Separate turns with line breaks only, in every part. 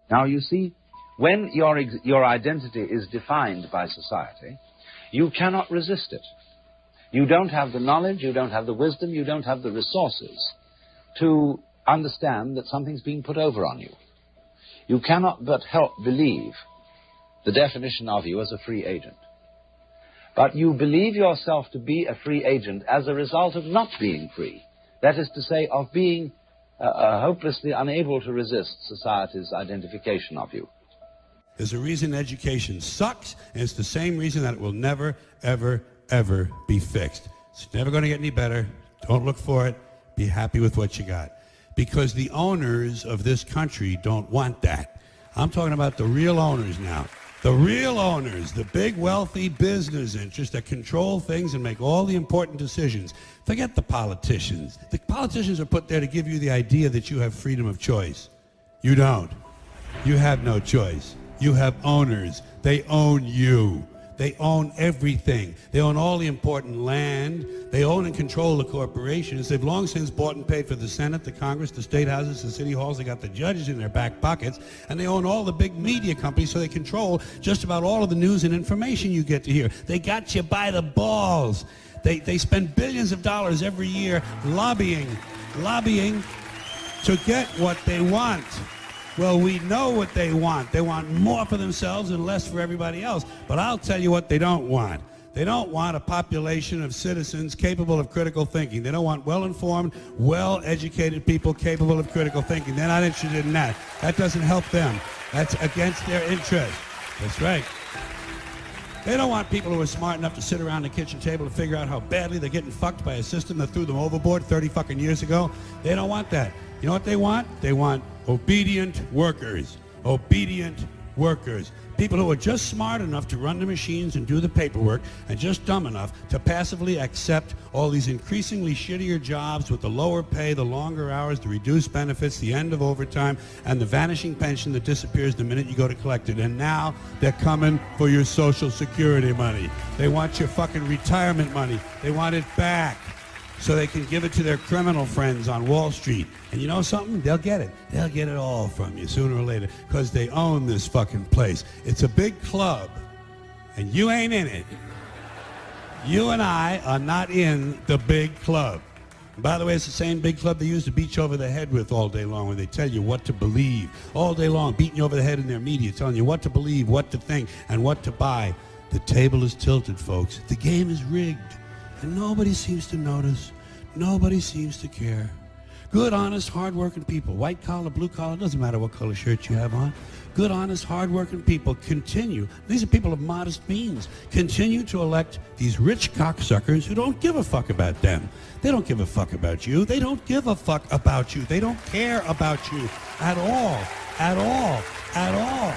Now, you see, when your identity is defined by society, you cannot resist it. You don't have the knowledge, you don't have the wisdom, you don't have the resources to understand that something's being put over on you. You cannot but help believe the definition of you as a free agent. But you believe yourself to be a free agent as a result of not being free. That is to say, of being hopelessly unable to resist society's identification of you.
There's a reason education sucks, and it's the same reason that it will never, ever, ever be fixed. It's never going to get any better. Don't look for it. Be happy with what you got. Because the owners of this country don't want that. I'm talking about the real owners now. The real owners, the big wealthy business interests that control things and make all the important decisions. Forget the politicians. The politicians are put there to give you the idea that you have freedom of choice. You don't. You have no choice. You have owners. They own you. They own everything. They own all the important land. They own and control the corporations. They've long since bought and paid for the Senate, the Congress, the state houses, the city halls. They got the judges in their back pockets. And they own all the big media companies, so they control just about all of the news and information you get to hear. They got you by the balls. They spend billions of dollars every year lobbying to get what they want. Well, we know what they want. They want more for themselves and less for everybody else. But I'll tell you what they don't want. They don't want a population of citizens capable of critical thinking. They don't want well-informed, well-educated people capable of critical thinking. They're not interested in that. That doesn't help them. That's against their interest. That's right. They don't want people who are smart enough to sit around the kitchen table to figure out how badly they're getting fucked by a system that threw them overboard 30 fucking years ago. They don't want that. You know what they want? They want obedient workers. Obedient workers. People who are just smart enough to run the machines and do the paperwork, and just dumb enough to passively accept all these increasingly shittier jobs with the lower pay, the longer hours, the reduced benefits, the end of overtime, and the vanishing pension that disappears the minute you go to collect it. And now they're coming for your Social Security money. They want your fucking retirement money. They want it back, so they can give it to their criminal friends on Wall Street. And you know something? They'll get it. They'll get it all from you sooner or later, because they own this fucking place. It's a big club, and you ain't in it. You and I are not in the big club. And by the way, it's the same big club they use to beat you over the head with all day long, when they tell you what to believe. All day long, beating you over the head in their media, telling you what to believe, what to think, and what to buy. The table is tilted, folks. The game is rigged. And nobody seems to notice. Nobody seems to care. Good, honest, hard-working people, white collar, blue collar, doesn't matter what color shirt you have on. Good, honest, hard-working people continue. These are people of modest means. Continue to elect these rich cocksuckers who don't give a fuck about them. They don't give a fuck about you. They don't give a fuck about you. They don't care about you at all. At all. At all.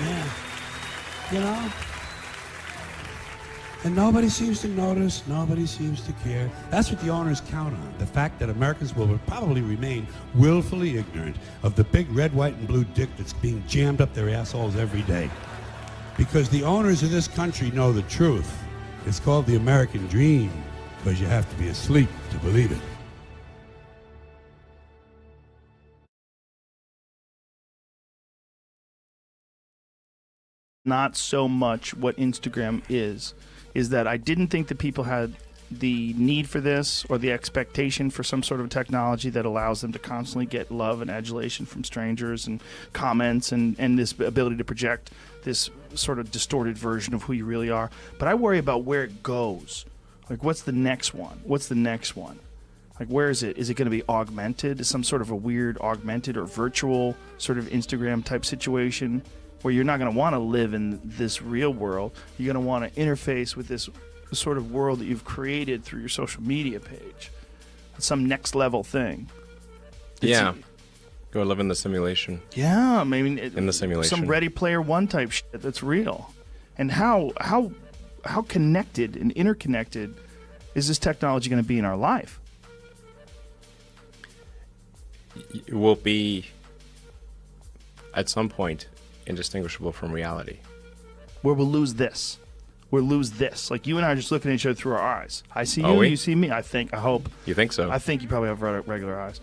Yeah. You know? And nobody seems to notice, nobody seems to care. That's what the owners count on, the fact that Americans will probably remain willfully ignorant of the big red, white, and blue dick that's being jammed up their assholes every day. Because the owners of this country know the truth. It's called the American dream, because you have to be asleep to believe it.
Not so much what Instagram is that I didn't think that people had the need for this or the expectation for some sort of technology that allows them to constantly get love and adulation from strangers and comments and this ability to project this sort of distorted version of who you really are. But I worry about where it goes. Like, what's the next one? What's the next one? Like, where is it? Is it going to be augmented? Some sort of a weird augmented or virtual sort of Instagram type situation, where you're not going to want to live in this real world. You're going to want to interface with this sort of world that you've created through your social media page. It's some next level thing.
Go live in the simulation.
Yeah, I mean,
in the simulation.
Some Ready Player One type shit that's real. And how connected and interconnected is this technology going to be in our life?
It will be, at some point, indistinguishable from reality.
Where we'll lose this. We'll lose this. Like, you and I are just looking at each other through our eyes. I see you, you see me. I hope.
You think so?
I think you probably have regular eyes.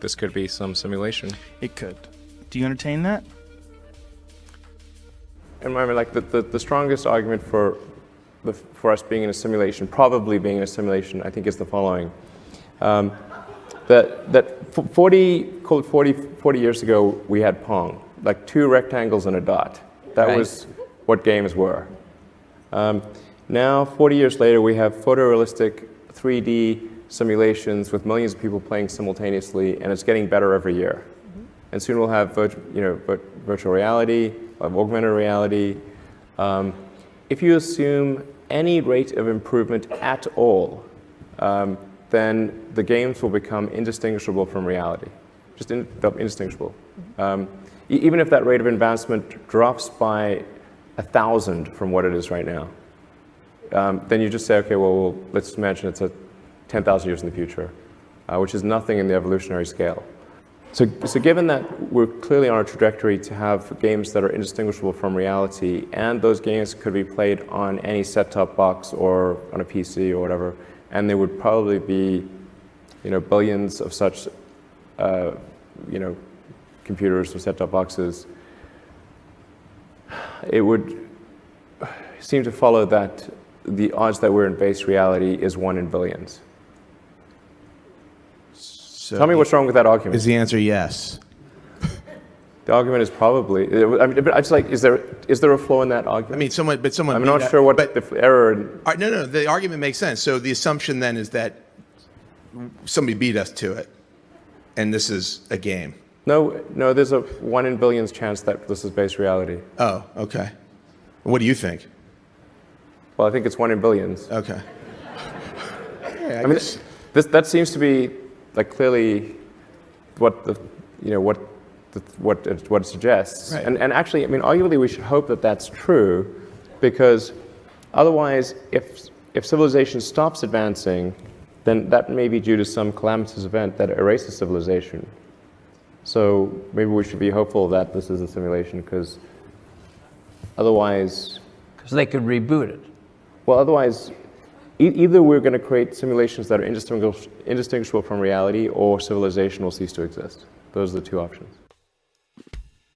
This could be some simulation.
It could. Do you entertain that?
In my mind, like the strongest argument for us being in a simulation, probably being in a simulation, I think is the following. That 40 years ago, we had Pong, like 2 rectangles and a dot. That was what games were. Now, 40 years later, we have photorealistic 3D simulations with millions of people playing simultaneously, and it's getting better every year. And soon we'll have virtual reality, we'll have augmented reality. If you assume any rate of improvement at all, then the games will become indistinguishable from reality, just indistinguishable. Even if that rate of advancement drops by 1,000 from what it is right now, then you just say, okay, well, let's imagine it's 10,000 years in the future, which is nothing in the evolutionary scale. So given that we're clearly on a trajectory to have games that are indistinguishable from reality, and those games could be played on any set-top box or on a PC or whatever, and there would probably be, billions of such, computers or set-top boxes, it would seem to follow that the odds that we're in base reality is 1 in billions.
So
tell me what's wrong with that argument.
Is the answer yes?
The argument is probably. I mean, but I just like, is there a flaw in that argument?
I mean, someone.
I'm not sure what the error.
No. The argument makes sense. So the assumption then is that somebody beat us to it, and this is a game.
No. There's a 1 in billions chance that this is base reality.
Oh, okay. What do you think?
Well, I think it's 1 in billions.
Okay. Yeah,
I mean, that seems to be like clearly what it suggests.
Right.
And actually, I mean, arguably, we should hope that that's true, because otherwise, if civilization stops advancing, then that may be due to some calamitous event that erases civilization. So maybe we should be hopeful that this is a simulation, because otherwise...
Because they could reboot it.
Well, otherwise, either we're going to create simulations that are indistinguishable from reality, or civilization will cease to exist. Those are the 2 options.